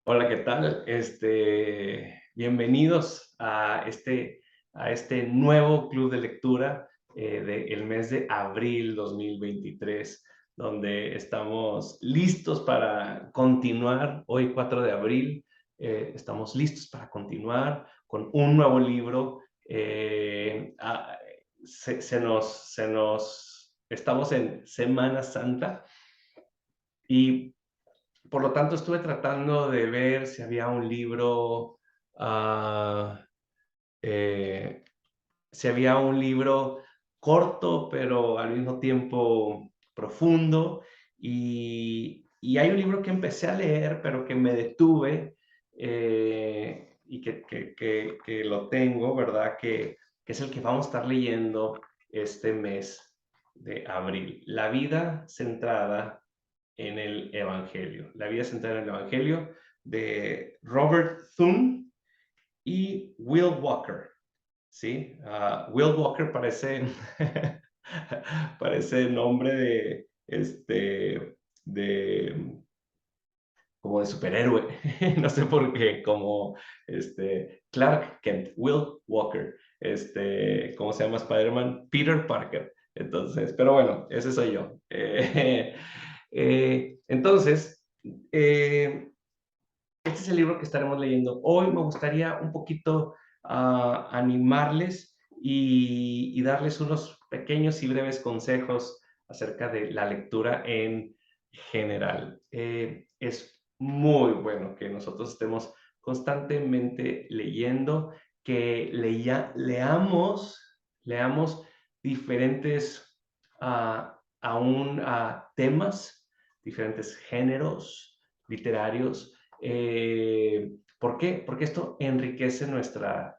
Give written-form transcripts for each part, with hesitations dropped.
Hola, ¿qué tal? Bienvenidos a este nuevo club de lectura del mes de abril 2023, donde estamos listos para continuar. Hoy, 4 de abril, estamos listos para continuar con un nuevo libro. Estamos en Semana Santa y por lo tanto, estuve tratando de ver si había un libro, ah, eh, si había un libro corto, pero al mismo tiempo profundo. Y hay un libro que empecé a leer, pero que me detuve, y que lo tengo, ¿verdad? Que es el que vamos a estar leyendo este mes de abril. La vida centrada en el Evangelio. La vida centrada en el Evangelio de Robert Thune y Will Walker. ¿Sí? Will Walker parece, parece nombre de, como de superhéroe, no sé por qué, como Clark Kent, Will Walker, ¿cómo se llama Spider-Man? Peter Parker. Entonces, pero bueno, ese soy yo. Entonces, este es el libro que estaremos leyendo. Hoy me gustaría un poquito animarles y darles unos pequeños y breves consejos acerca de la lectura en general. Es muy bueno que nosotros estemos constantemente leyendo, que leamos diferentes aún temas, diferentes géneros literarios. ¿Por qué? Porque esto enriquece nuestra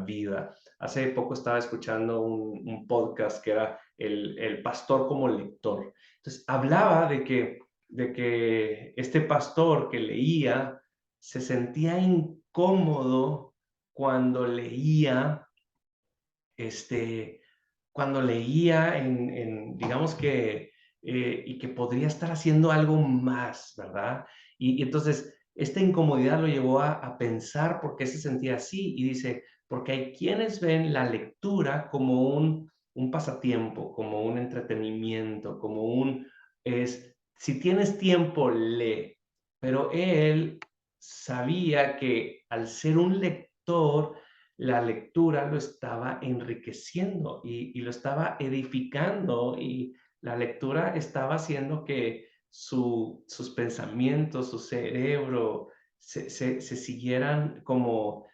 vida. Hace poco estaba escuchando un podcast que era el pastor como lector. Entonces, hablaba de que este pastor que leía se sentía incómodo cuando leía, este, cuando leía digamos que, y que podría estar haciendo algo más, ¿verdad? Y entonces, esta incomodidad lo llevó a pensar por qué se sentía así, y dice, porque hay quienes ven la lectura como un pasatiempo, como un entretenimiento, como si tienes tiempo, lee. Pero él sabía que al ser un lector, la lectura lo estaba enriqueciendo y lo estaba edificando, y la lectura estaba haciendo que sus pensamientos, su cerebro se siguieran como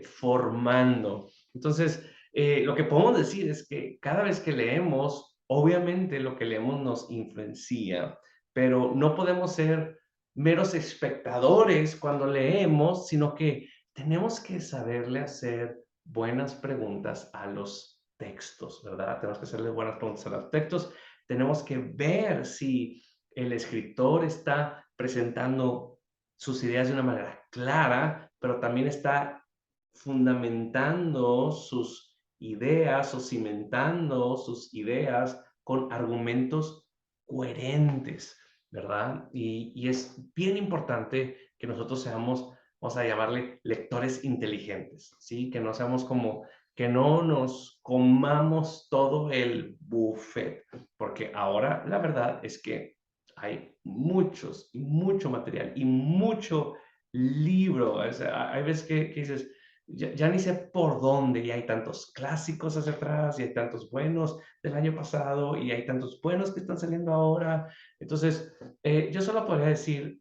formando. Entonces, lo que podemos decir es que cada vez que leemos, obviamente lo que leemos nos influencia, pero no podemos ser meros espectadores cuando leemos, sino que tenemos que saberle hacer buenas preguntas a los textos, ¿verdad? Tenemos que hacerle buenas preguntas a los textos. Tenemos que ver si el escritor está presentando sus ideas de una manera clara, pero también está fundamentando sus ideas o cimentando sus ideas con argumentos coherentes, ¿verdad? Y es bien importante que nosotros seamos, vamos a llamarle, lectores inteligentes, ¿sí? Que no seamos como, que no nos comamos todo el buffet, porque ahora la verdad es que hay muchos y mucho material y mucho libro. O sea, hay veces que dices, ya ni sé por dónde, y hay tantos clásicos hacia atrás, y hay tantos buenos del año pasado, y hay tantos buenos que están saliendo ahora. Entonces, yo solo podría decir,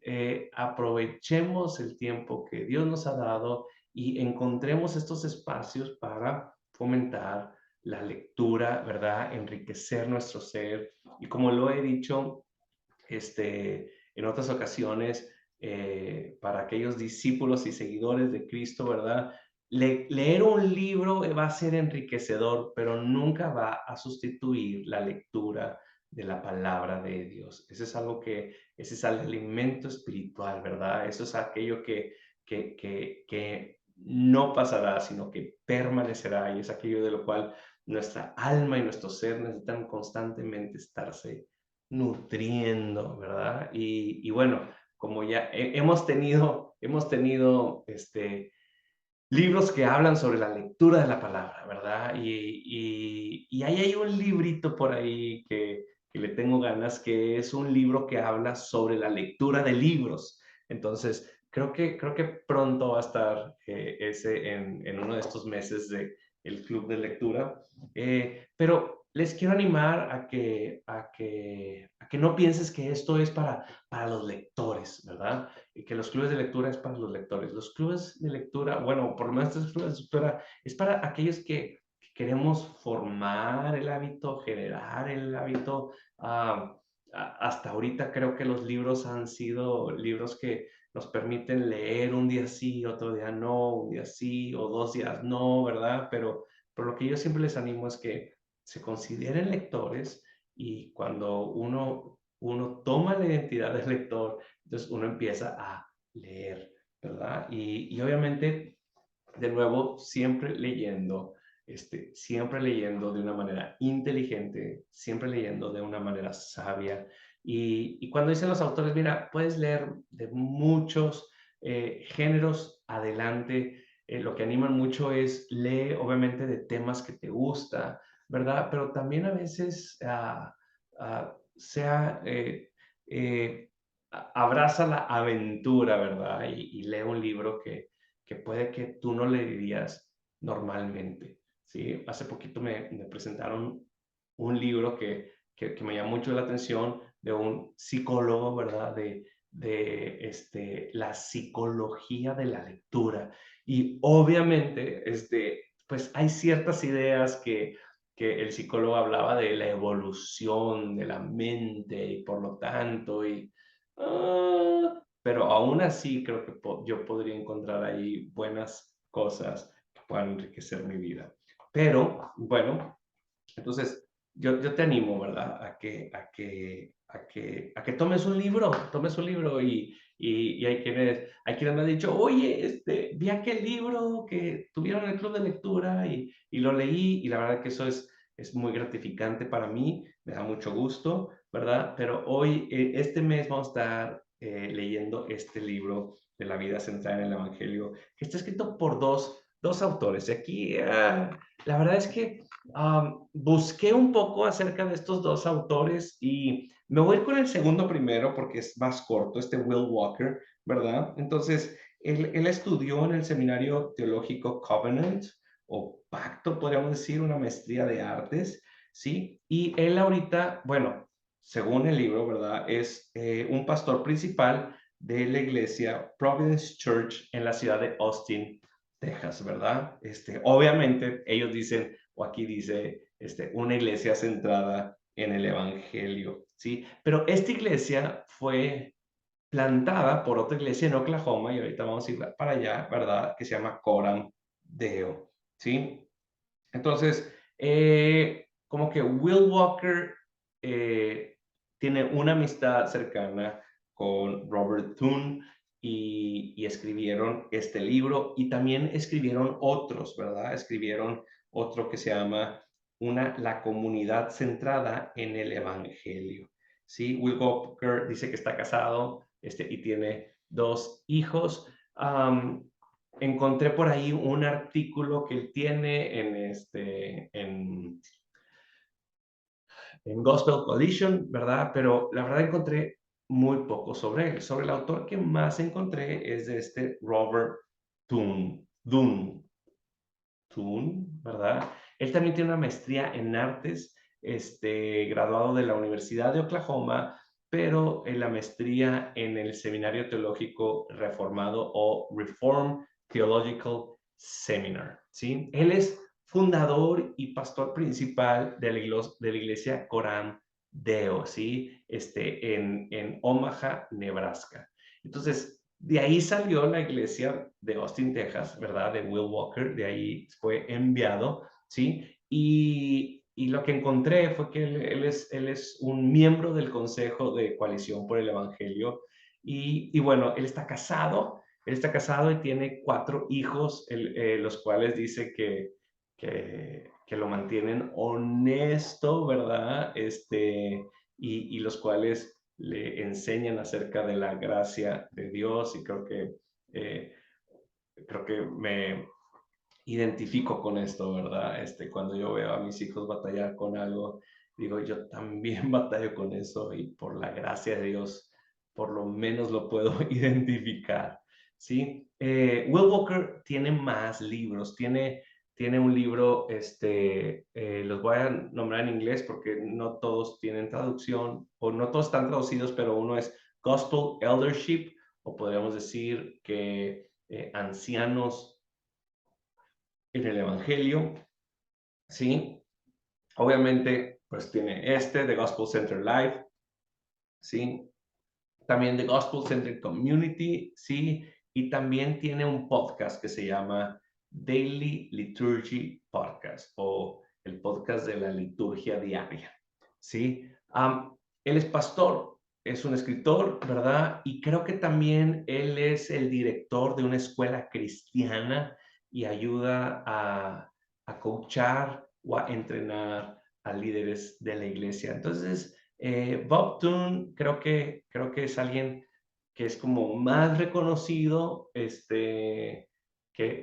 aprovechemos el tiempo que Dios nos ha dado y encontremos estos espacios para fomentar la lectura, ¿verdad? Enriquecer nuestro ser. Y como lo he dicho en otras ocasiones, para aquellos discípulos y seguidores de Cristo, ¿verdad? Leer un libro va a ser enriquecedor, pero nunca va a sustituir la lectura de la palabra de Dios. Ese es el alimento espiritual, ¿verdad? Eso es aquello que no pasará, sino que permanecerá, y es aquello de lo cual nuestra alma y nuestro ser necesitan constantemente estarse nutriendo, ¿verdad? Y bueno, como ya hemos tenido libros que hablan sobre la lectura de la palabra, ¿verdad? Y ahí hay un librito por ahí que le tengo ganas, que es un libro que habla sobre la lectura de libros. Entonces, creo que pronto va a estar ese en uno de estos meses de el club de lectura. Pero les quiero animar a que no pienses que esto es para los lectores, ¿verdad? Y que los clubes de lectura es para los lectores. Los clubes de lectura, bueno, por lo menos estos clubes de lectura es para aquellos que queremos formar el hábito, generar el hábito. Hasta ahorita creo que los libros han sido libros que nos permiten leer un día sí, otro día no, un día sí o 2 días no, ¿verdad? Pero lo que yo siempre les animo es que se consideren lectores y cuando uno toma la identidad del lector, entonces uno empieza a leer, ¿verdad? Y obviamente, de nuevo, siempre leyendo de una manera inteligente, siempre leyendo de una manera sabia. Y cuando dicen los autores, mira, puedes leer de muchos géneros adelante. Lo que animan mucho es lee, obviamente, de temas que te gusta, ¿verdad? Pero también a veces sea abraza la aventura, ¿verdad? Y lee un libro que puede que tú no leerías normalmente, ¿sí? Hace poquito me presentaron un libro que me llamó mucho la atención de un psicólogo, ¿verdad? De la psicología de la lectura. Y obviamente, pues hay ciertas ideas que el psicólogo hablaba de la evolución de la mente y por lo tanto, pero aún así creo que yo podría encontrar ahí buenas cosas que puedan enriquecer mi vida. Pero bueno, entonces yo te animo, ¿verdad? A que tomes un libro y hay quienes me han dicho, oye, vi aquel libro que tuvieron en el club de lectura y lo leí y la verdad que eso es muy gratificante para mí, me da mucho gusto, ¿verdad? Pero hoy, este mes vamos a estar leyendo este libro de la vida centrada en el Evangelio, que está escrito por dos autores. Y aquí, la verdad es que busqué un poco acerca de estos dos autores y me voy a ir con el segundo primero porque es más corto, Will Walker, ¿verdad? Entonces, él estudió en el seminario teológico Covenant o Pacto, podríamos decir, una maestría de artes, ¿sí? Y él ahorita, bueno, según el libro, ¿verdad? Es un pastor principal de la iglesia Providence Church en la ciudad de Austin, Texas, ¿verdad? Obviamente ellos dicen, o aquí dice, una iglesia centrada en el Evangelio, ¿sí? Pero esta iglesia fue plantada por otra iglesia en Oklahoma, y ahorita vamos a ir para allá, ¿verdad? Que se llama Coram Deo, ¿sí? Entonces, como que Will Walker tiene una amistad cercana con Robert Thune y escribieron este libro y también escribieron otros, ¿verdad? Escribieron otro que se llama La comunidad centrada en el Evangelio. ¿Sí? Will Walker dice que está casado y tiene 2 hijos. Encontré por ahí un artículo que él tiene en Gospel Coalition, ¿verdad? Pero la verdad encontré muy poco sobre él. Sobre el autor que más encontré es de Robert Thune, ¿verdad? Él también tiene una maestría en artes, graduado de la Universidad de Oklahoma, pero en la maestría en el Seminario Teológico Reformado o Reformed Theological Seminar, ¿sí? Él es fundador y pastor principal de la iglesia Coram Deo, ¿sí? En Omaha, Nebraska. Entonces, de ahí salió la iglesia de Austin, Texas, ¿verdad? De Will Walker, de ahí fue enviado, ¿sí? Y lo que encontré fue que él es un miembro del Consejo de Coalición por el Evangelio y bueno, él está casado y tiene 4 hijos, los cuales dice que lo mantienen honesto, ¿verdad? Y los cuales le enseñan acerca de la gracia de Dios y eh, creo que me identifico con esto, ¿verdad? Cuando yo veo a mis hijos batallar con algo, digo, yo también batallo con eso y por la gracia de Dios, por lo menos lo puedo identificar, ¿sí? Will Walker tiene más libros, tiene un libro, los voy a nombrar en inglés porque no todos tienen traducción o no todos están traducidos, pero uno es Gospel Eldership, o podríamos decir que ancianos en el Evangelio, ¿sí? Obviamente, pues tiene The Gospel Center Life, ¿sí? También The Gospel Center Community, ¿sí? Y también tiene un podcast que se llama Daily Liturgy Podcast, o el podcast de la liturgia diaria, ¿sí? Él es pastor, es un escritor, ¿verdad? Y creo que también él es el director de una escuela cristiana y ayuda a coachar o a entrenar a líderes de la iglesia. Entonces, Bob Toon creo que es alguien que es como más reconocido que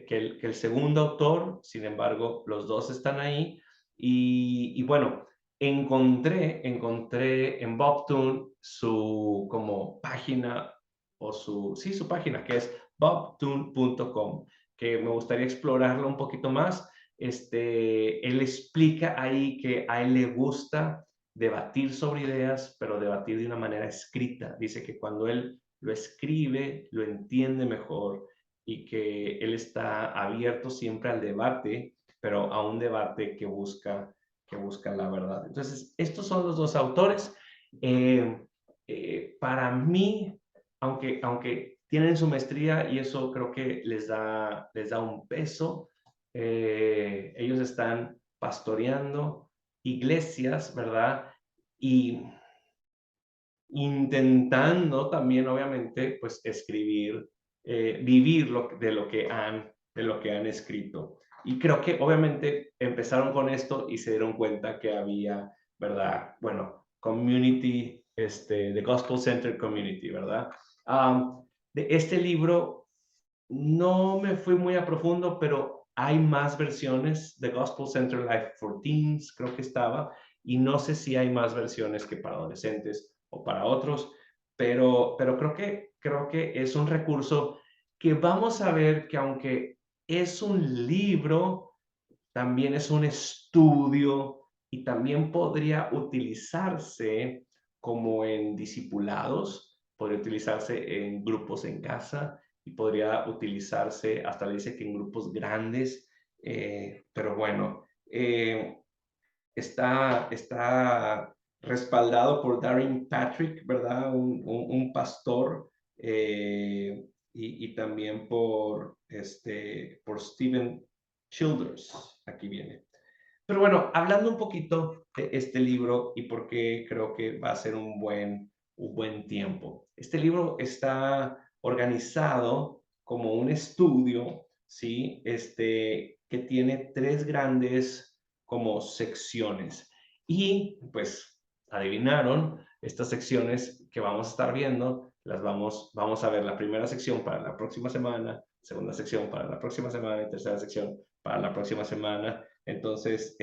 el segundo autor. Sin embargo, los dos están ahí. Y bueno, encontré en Bob Toon su como página, o su página, que es bobtoon.com, que me gustaría explorarlo un poquito más. Él explica ahí que a él le gusta debatir sobre ideas, pero debatir de una manera escrita. Dice que cuando él lo escribe, lo entiende mejor, y que él está abierto siempre al debate, pero a un debate que busca la verdad. Entonces, estos son los dos autores. Para mí, aunque tienen su maestría y eso creo que les da un peso, ellos están pastoreando iglesias, ¿verdad? Y intentando también, obviamente, pues escribir, vivir de lo que han escrito. Y creo que obviamente empezaron con esto y se dieron cuenta que había, ¿verdad? Bueno, community, The Gospel Center Community, ¿verdad? De este libro no me fui muy a profundo, pero hay más versiones de Gospel Center Life for Teens, creo que estaba, y no sé si hay más versiones que para adolescentes o para otros, pero creo que es un recurso que vamos a ver que, aunque es un libro, también es un estudio y también podría utilizarse como en discipulados, podría utilizarse en grupos en casa y podría utilizarse, hasta le dice que en grupos grandes, pero bueno, está respaldado por Darren Patrick, ¿verdad? Un pastor, y también por Stephen Childers, aquí viene. Pero bueno, hablando un poquito de este libro y por qué creo que va a ser un buen tiempo. Este libro está organizado como un estudio, ¿sí? Que tiene tres grandes como secciones. Y pues adivinaron, estas secciones que vamos a estar viendo, vamos a ver la primera sección para la próxima semana, segunda sección para la próxima semana y tercera sección para la próxima semana. Entonces,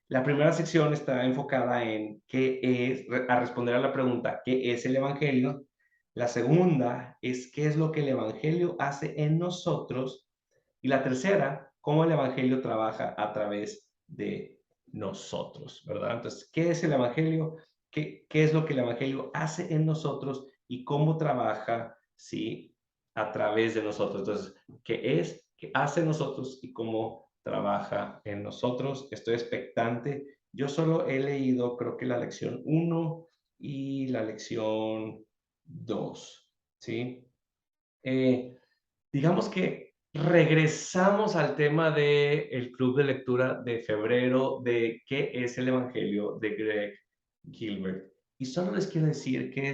la primera sección está enfocada en a responder a la pregunta, ¿qué es el Evangelio? La segunda es qué es lo que el Evangelio hace en nosotros. Y la tercera, cómo el Evangelio trabaja a través de nosotros, ¿verdad? Entonces, ¿qué es el Evangelio? ¿Qué es lo que el Evangelio hace en nosotros y cómo trabaja, sí, a través de nosotros? Entonces, ¿qué hace en nosotros y cómo trabaja en nosotros? Estoy expectante. Yo solo he leído, creo que la lección 1 y la lección 2, ¿sí? Digamos que regresamos al tema del club de lectura de febrero, de qué es el Evangelio de Greg Gilbert. Y solo les quiero decir que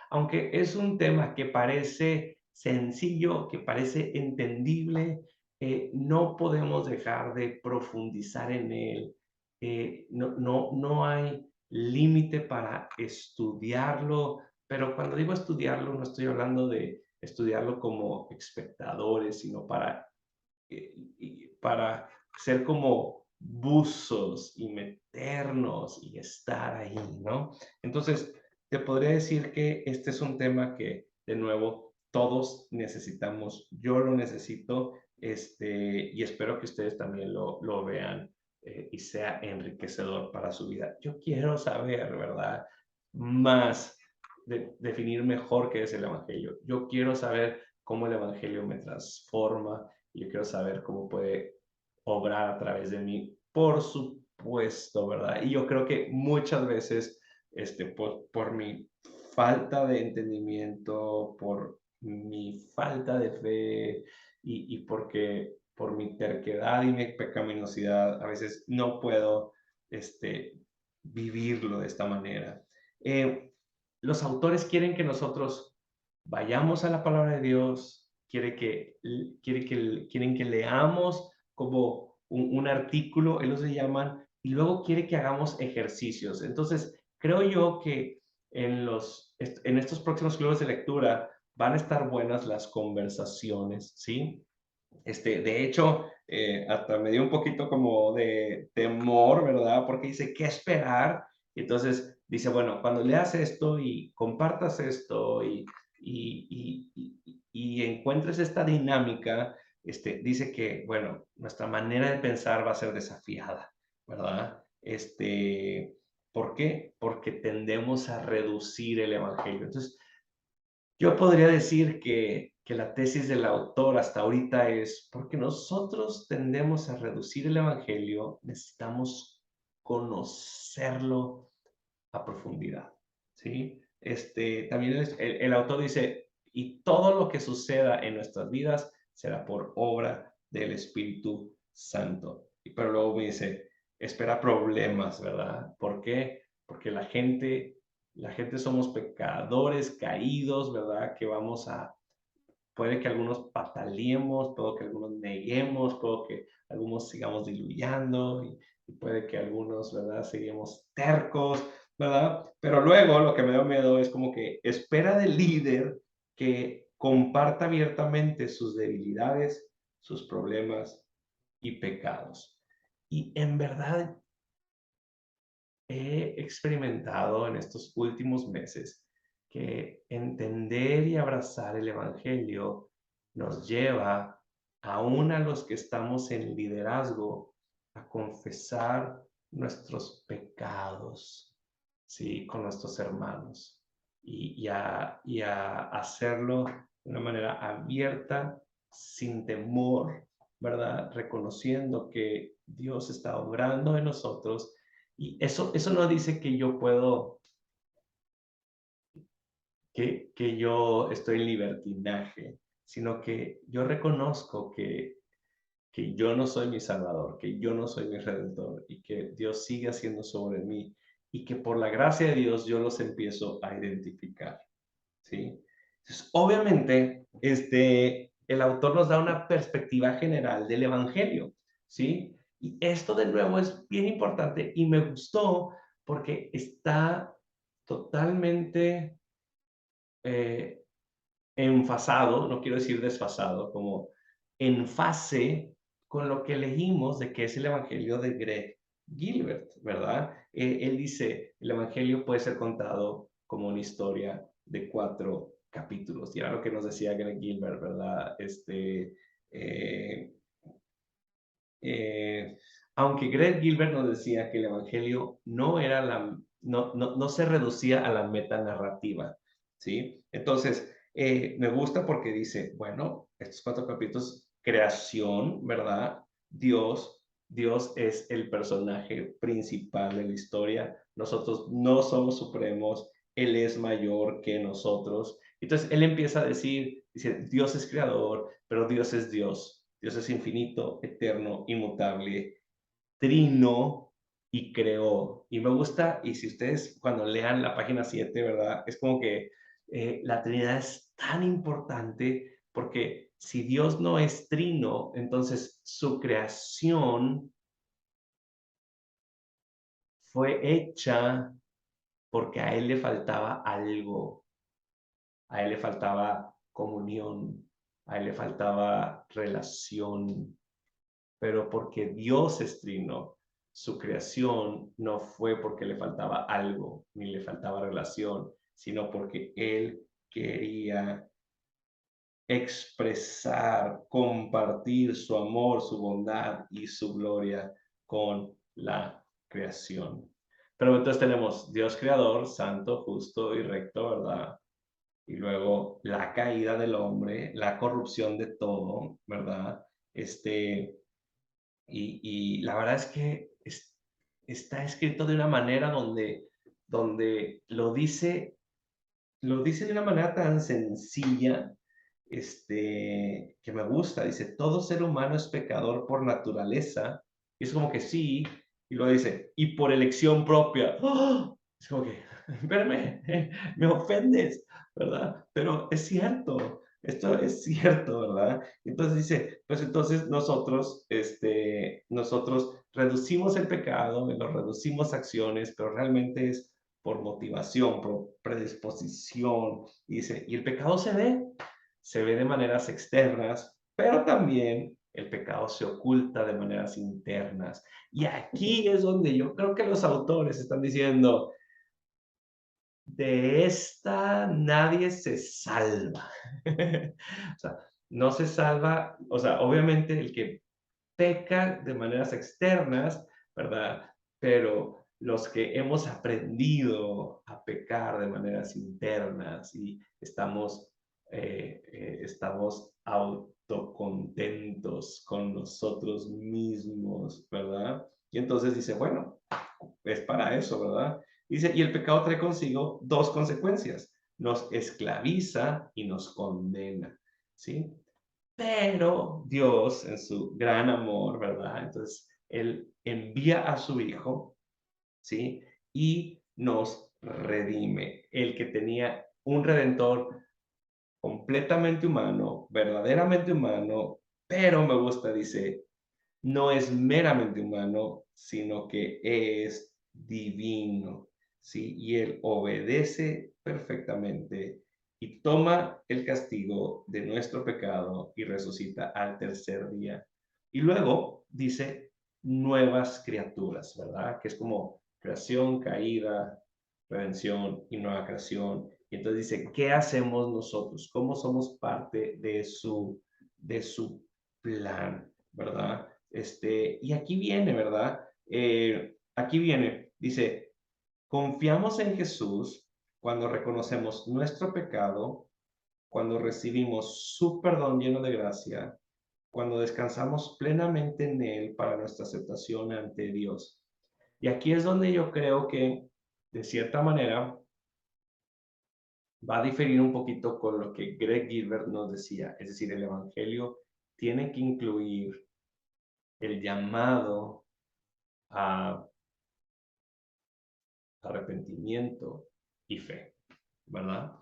aunque es un tema que parece sencillo, que parece entendible, no podemos dejar de profundizar en él. No hay límite para estudiarlo, pero cuando digo estudiarlo, no estoy hablando de estudiarlo como espectadores, sino para ser como buzos y meternos y estar ahí, ¿no? Entonces, te podría decir que este es un tema que, de nuevo, todos necesitamos. Yo lo necesito, y espero que ustedes también lo vean y sea enriquecedor para su vida. Yo quiero saber, ¿verdad? Más, definir mejor qué es el Evangelio. Yo quiero saber cómo el Evangelio me transforma, y yo quiero saber cómo puede obrar a través de mí, por supuesto, ¿verdad? Y yo creo que muchas veces, por mi falta de entendimiento, por mi falta de fe y porque por mi terquedad y mi pecaminosidad, a veces no puedo vivirlo de esta manera. Eh, los autores quieren que nosotros vayamos a la palabra de Dios, quieren que leamos como un artículo, ellos le llaman, y luego quiere que hagamos ejercicios. Entonces, creo yo que en estos próximos clubes de lectura van a estar buenas las conversaciones, ¿sí? De hecho, hasta me dio un poquito como de temor, ¿verdad? Porque dice, ¿qué esperar? Y entonces dice, bueno, cuando leas esto y compartas esto y encuentres esta dinámica, dice que, bueno, nuestra manera de pensar va a ser desafiada, ¿verdad? ¿Por qué? Porque tendemos a reducir el evangelio. Entonces, yo podría decir que la tesis del autor hasta ahorita es, porque nosotros tendemos a reducir el evangelio, necesitamos conocerlo a profundidad, ¿sí? También el autor dice, y todo lo que suceda en nuestras vidas será por obra del Espíritu Santo. Pero luego me dice, espera problemas, ¿verdad? ¿Por qué? Porque la gente somos pecadores caídos, ¿verdad? Puede que algunos pataleemos, puede que algunos neguemos, puede que algunos sigamos diluyendo y puede que algunos, ¿verdad? Seguimos tercos, ¿verdad? Pero luego lo que me da miedo es como que espera del líder que comparta abiertamente sus debilidades, sus problemas y pecados. Y en verdad he experimentado en estos últimos meses que entender y abrazar el Evangelio nos lleva, aún a los que estamos en liderazgo, a confesar nuestros pecados, ¿sí? Con nuestros hermanos y a hacerlo de una manera abierta, sin temor, ¿verdad? Reconociendo que Dios está obrando en nosotros y eso no dice que yo puedo, que yo estoy en libertinaje, sino que yo reconozco que yo no soy mi Salvador, que yo no soy mi Redentor y que Dios sigue haciendo sobre mí y que por la gracia de Dios yo los empiezo a identificar, ¿sí? Entonces, obviamente, el autor nos da una perspectiva general del Evangelio, ¿sí? Y esto de nuevo es bien importante y me gustó porque está totalmente eh, enfasado, no quiero decir desfasado, como en fase con lo que leímos de que es el Evangelio de Greg Gilbert, ¿verdad? Él dice, el Evangelio puede ser contado como una historia de 4 capítulos, y era lo que nos decía Greg Gilbert, ¿verdad? Eh, eh, Aunque Greg Gilbert nos decía que el Evangelio no se reducía a la metanarrativa, ¿sí? Entonces, me gusta porque dice, bueno, estos 4 capítulos, creación, ¿verdad? Dios es el personaje principal de la historia. Nosotros no somos supremos, Él es mayor que nosotros. Entonces, él empieza a dice, Dios es creador, pero Dios es Dios. Dios es infinito, eterno, inmutable, trino y creó. Y me gusta, y si ustedes cuando lean la página 7, ¿verdad? Es como que la Trinidad es tan importante porque si Dios no es trino, entonces su creación fue hecha porque a él le faltaba algo, a él le faltaba comunión, a él le faltaba relación, pero porque Dios estrinó su creación, no fue porque le faltaba algo, ni le faltaba relación, sino porque Él quería expresar, compartir su amor, su bondad y su gloria con la creación. Pero entonces tenemos Dios creador, santo, justo y recto, ¿verdad? Y luego la caída del hombre, la corrupción de todo, ¿verdad? Y la verdad es que está escrito de una manera donde lo dice de una manera tan sencilla, que me gusta. Dice, todo ser humano es pecador por naturaleza. Y es como que sí, y luego dice, y por elección propia. ¡Ah! Es como que, espérame, me ofendes, ¿verdad? Pero es cierto, esto es cierto, ¿verdad? Entonces dice, pues entonces nosotros reducimos el pecado, lo reducimos a acciones, pero realmente es por motivación, por predisposición. Y dice, y el pecado se ve de maneras externas, pero también el pecado se oculta de maneras internas. Y aquí es donde yo creo que los autores están diciendo, de esta nadie se salva. O sea, no se salva, o sea, obviamente el que peca de maneras externas, ¿verdad? Pero los que hemos aprendido a pecar de maneras internas y estamos autocontentos con nosotros mismos, ¿verdad? Y entonces dice, bueno, es para eso, ¿verdad? Dice, y el pecado trae consigo dos consecuencias, nos esclaviza y nos condena, ¿sí? Pero Dios, en su gran amor, ¿verdad? Entonces, Él envía a su Hijo, ¿sí? Y nos redime. El que tenía un redentor completamente humano, verdaderamente humano, pero me gusta, dice, no es meramente humano, sino que es divino, ¿sí? Y Él obedece perfectamente y toma el castigo de nuestro pecado y resucita al tercer día. Y luego dice nuevas criaturas, ¿verdad? Que es como creación, caída, redención y nueva creación. Y entonces dice, ¿qué hacemos nosotros? ¿Cómo somos parte de su plan, ¿verdad? Y aquí viene, ¿verdad? Aquí viene, dice, confiamos en Jesús cuando reconocemos nuestro pecado, cuando recibimos su perdón lleno de gracia, cuando descansamos plenamente en Él para nuestra aceptación ante Dios. Y aquí es donde yo creo que, de cierta manera, va a diferir un poquito con lo que Greg Gilbert nos decía. Es decir, el Evangelio tiene que incluir el llamado a arrepentimiento y fe, ¿verdad?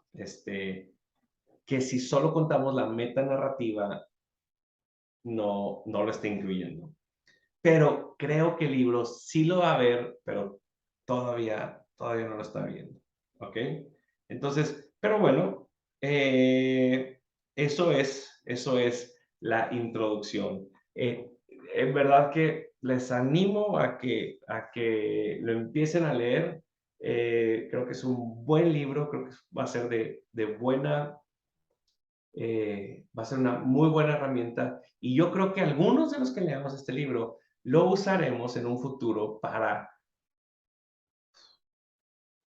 Que si solo contamos la meta narrativa, no lo está incluyendo. Pero creo que el libro sí lo va a ver, pero todavía no lo está viendo, ¿ok? Entonces, pero bueno, eso es la introducción. En verdad que les animo a que lo empiecen a leer. Creo que es un buen libro, creo que va a ser va a ser una muy buena herramienta y yo creo que algunos de los que leamos este libro lo usaremos en un futuro para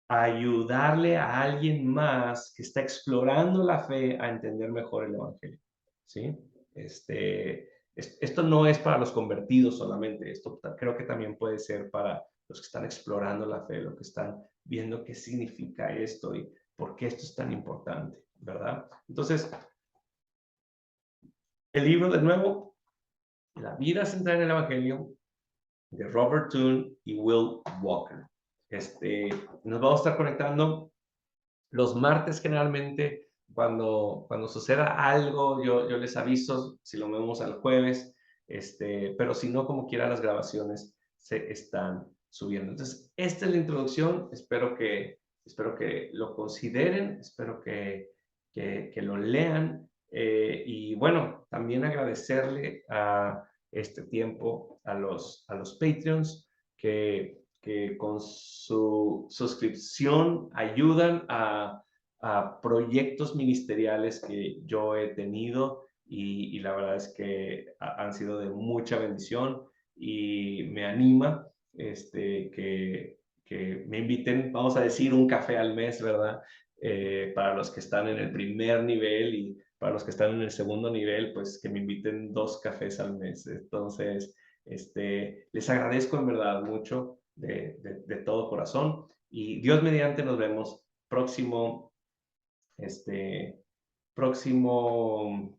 ayudarle a alguien más que está explorando la fe a entender mejor el Evangelio, ¿sí? Esto no es para los convertidos solamente, esto creo que también puede ser para los que están explorando la fe, los que están viendo qué significa esto y por qué esto es tan importante, ¿verdad? Entonces, el libro de nuevo, La vida central en el Evangelio, de Robert Toone y Will Walker. Nos vamos a estar conectando los martes generalmente. Cuando suceda algo, yo les aviso si lo vemos al jueves, pero si no, como quiera, las grabaciones se están subiendo. Entonces, esta es la introducción. Espero que espero que lo consideren, espero que lo lean. Y bueno, también agradecerle a este tiempo a los Patreons que con su suscripción ayudan a proyectos ministeriales que yo he tenido y la verdad es que han sido de mucha bendición y me anima que me inviten, vamos a decir, un café al mes, ¿verdad? Para los que están en el primer nivel y para los que están en el segundo nivel, pues que me inviten 2 cafés al mes. Entonces, les agradezco en verdad mucho de todo corazón y Dios mediante nos vemos este, próximo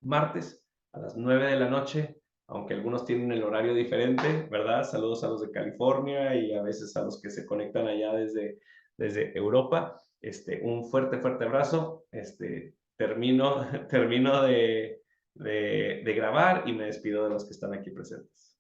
martes a las 9 de la noche, aunque algunos tienen el horario diferente, ¿verdad? Saludos a los de California y a veces a los que se conectan allá desde Europa. Un fuerte, fuerte abrazo. Termino de grabar y me despido de los que están aquí presentes.